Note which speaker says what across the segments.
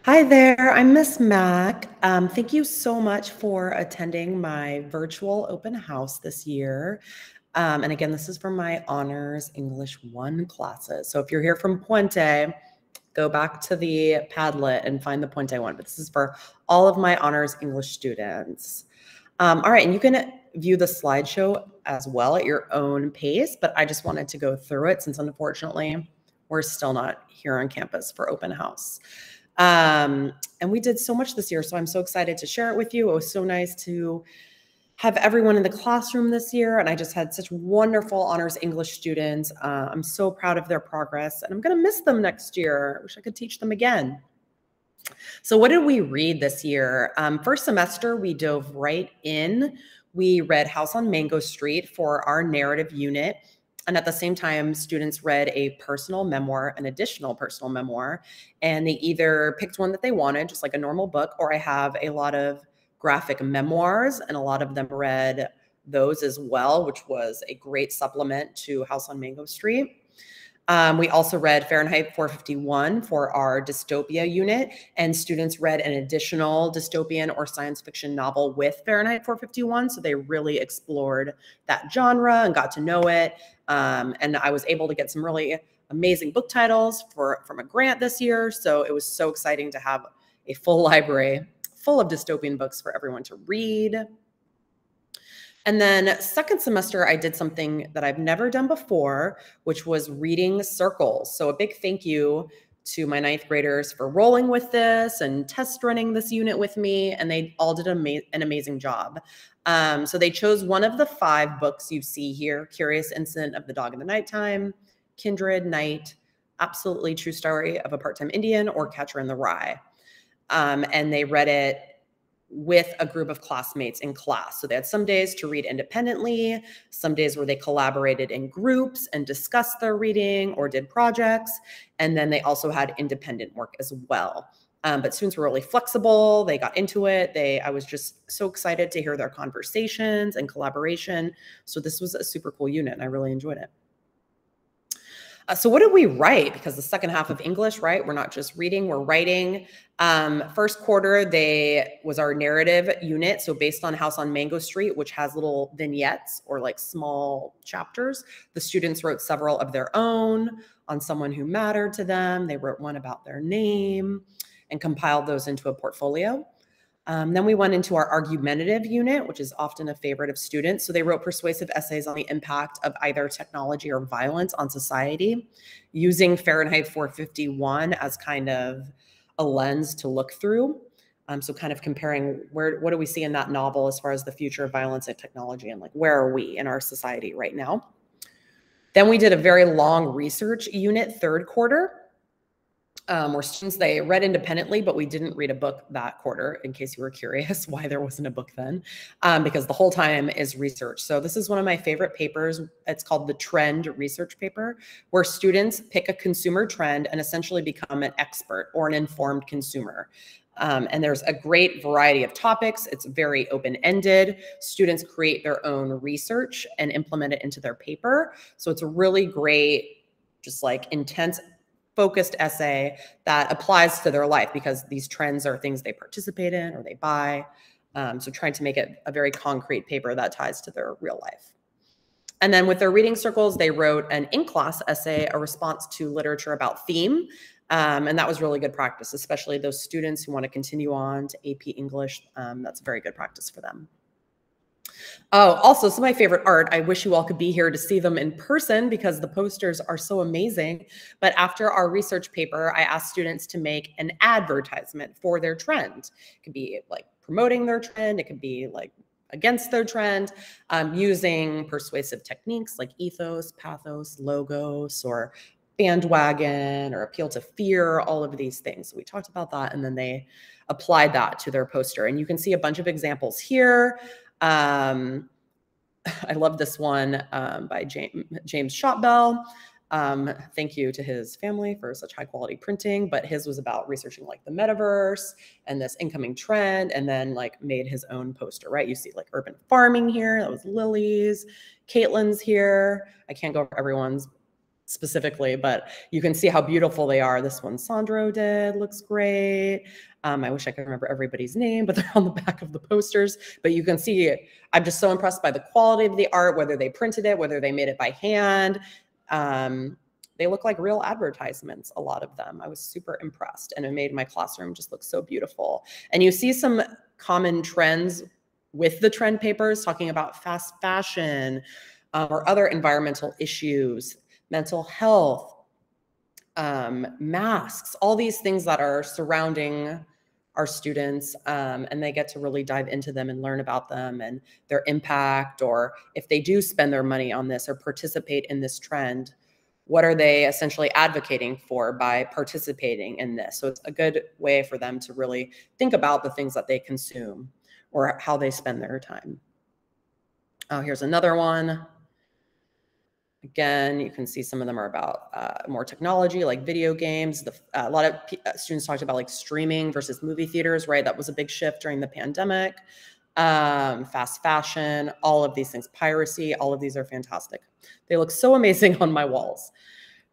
Speaker 1: Hi there, I'm Miss Mac. Thank you so much for attending my virtual open house this year. And again, this is for my Honors English 1 classes. So if you're here from Puente, go back to the Padlet and find the Puente one. But this is for all of my Honors English students. All right, and you can view the slideshow as well at your own pace, but I just wanted to go through it since unfortunately we're still not here on campus for open house. And we did so much this year, so I'm so excited to share it with you. It was so nice to have everyone in the classroom this year, and I just had such wonderful honors English students. I'm so proud of their progress, and I'm going to miss them next year. I wish I could teach them again. So what did we read this year? First semester, we dove right in. We read House on Mango Street for our narrative unit. And at the same time, students read a personal memoir, an additional personal memoir, and they either picked one that they wanted, just like a normal book, or I have a lot of graphic memoirs, and a lot of them read those as well, which was a great supplement to House on Mango Street. We also read Fahrenheit 451 for our dystopia unit, and students read an additional dystopian or science fiction novel with Fahrenheit 451. So they really explored that genre and got to know it. And I was able to get some really amazing book titles from a grant this year. So it was so exciting to have a full library full of dystopian books for everyone to read. And then second semester, I did something that I've never done before, which was reading circles. So a big thank you to my ninth graders for rolling with this and test running this unit with me. And they all did an amazing job. So they chose one of the 5 books you see here: Curious Incident of the Dog in the Nighttime, Kindred, Night, Absolutely True Story of a Part-Time Indian, or Catcher in the Rye. And they read it with a group of classmates in class. So they had some days to read independently, some days where they collaborated in groups and discussed their reading or did projects. And then they also had independent work as well. But students were really flexible. They got into it. I was just so excited to hear their conversations and collaboration. So this was a super cool unit, and I really enjoyed it. So what did we write? Because the second half of English, right? We're not just reading, we're writing. First quarter, was our narrative unit. So based on House on Mango Street, which has little vignettes or like small chapters, the students wrote several of their own on someone who mattered to them. They wrote one about their name and compiled those into a portfolio. Then we went into our argumentative unit, which is often a favorite of students. So they wrote persuasive essays on the impact of either technology or violence on society, using Fahrenheit 451 as kind of a lens to look through. So kind of comparing what do we see in that novel as far as the future of violence and technology, and like where are we in our society right now. Then we did a very long research unit third quarter. Where students, they read independently, but we didn't read a book that quarter, in case you were curious why there wasn't a book then, because the whole time is research. So this is one of my favorite papers. It's called the Trend Research Paper, where students pick a consumer trend and essentially become an expert or an informed consumer. And there's a great variety of topics. It's very open-ended. Students create their own research and implement it into their paper. So it's a really great, just like intense, focused essay that applies to their life, because these trends are things they participate in or they buy. So trying to make it a very concrete paper that ties to their real life. And then with their reading circles, they wrote an in-class essay, a response to literature about theme. And that was really good practice, especially those students who want to continue on to AP English. That's a very good practice for them. Oh, also, some of my favorite art. I wish you all could be here to see them in person, because the posters are so amazing. But after our research paper, I asked students to make an advertisement for their trend. It could be like promoting their trend. It could be like against their trend, using persuasive techniques like ethos, pathos, logos, or bandwagon, or appeal to fear, all of these things. So we talked about that, and then they applied that to their poster. And you can see a bunch of examples here. I love this one by James Shotbell. Thank you to his family for such high quality printing, but his was about researching like the metaverse and this incoming trend, and then like made his own poster, right? You see like urban farming here. That was Lily's. Caitlin's here. I can't go over everyone's, specifically, but you can see how beautiful they are. This one Sandro did, looks great. I wish I could remember everybody's name, but they're on the back of the posters. But you can see, I'm just so impressed by the quality of the art, whether they printed it, whether they made it by hand. They look like real advertisements, a lot of them. I was super impressed, and it made my classroom just look so beautiful. And you see some common trends with the trend papers, talking about fast fashion or other environmental issues, mental health, masks, all these things that are surrounding our students, and they get to really dive into them and learn about them and their impact, or if they do spend their money on this or participate in this trend, what are they essentially advocating for by participating in this? So it's a good way for them to really think about the things that they consume or how they spend their time. Oh, here's another one. Again, you can see some of them are about more technology, like video games. A lot of students talked about like streaming versus movie theaters, right? That was a big shift during the pandemic. Fast fashion, all of these things, piracy, all of these are fantastic. They look so amazing on my walls.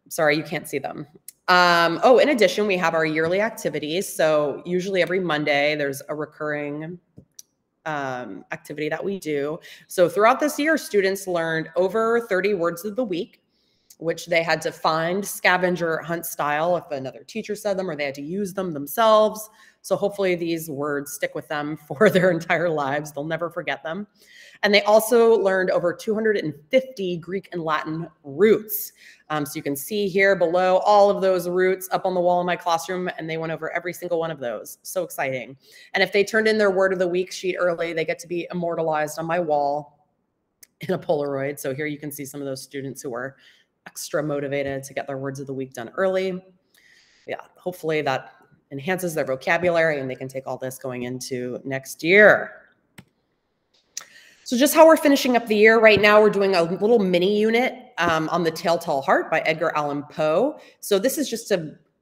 Speaker 1: Sorry, you can't see them. Oh, in addition, we have our yearly activities. So usually every Monday, there's a recurring activity that we do. So throughout this year, students learned over 30 words of the week, which they had to find scavenger hunt style if another teacher said them, or they had to use them themselves. So hopefully these words stick with them for their entire lives. They'll never forget them. And they also learned over 250 Greek and Latin roots. So you can see here below all of those roots up on the wall in my classroom, and they went over every single one of those. So exciting. And if they turned in their word of the week sheet early, they get to be immortalized on my wall in a Polaroid. So here you can see some of those students who were extra motivated to get their words of the week done early. Yeah, hopefully that enhances their vocabulary and they can take all this going into next year. So just how we're finishing up the year right now, we're doing a little mini unit on The Telltale Heart by Edgar Allan Poe. So this is just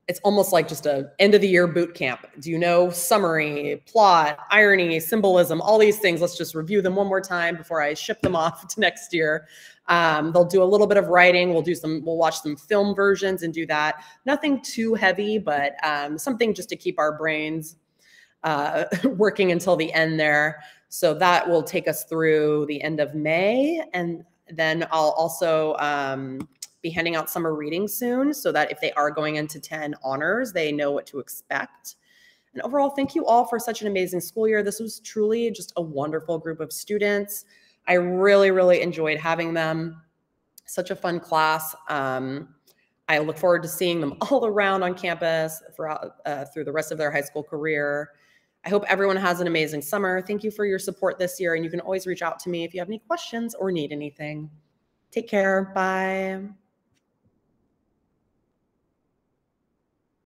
Speaker 1: it's almost like just a end of the year boot camp. Do you know summary, plot, irony, symbolism, all these things? Let's just review them one more time before I ship them off to next year. They'll do a little bit of writing. We'll watch some film versions and do that. Nothing too heavy, but something just to keep our brains working until the end there. So that will take us through the end of May. And then I'll also be handing out summer readings soon so that if they are going into 10 honors, they know what to expect. And overall, thank you all for such an amazing school year. This was truly just a wonderful group of students. I really, really enjoyed having them. Such a fun class. I look forward to seeing them all around on campus through the rest of their high school career. I hope everyone has an amazing summer. Thank you for your support this year. And you can always reach out to me if you have any questions or need anything. Take care. Bye.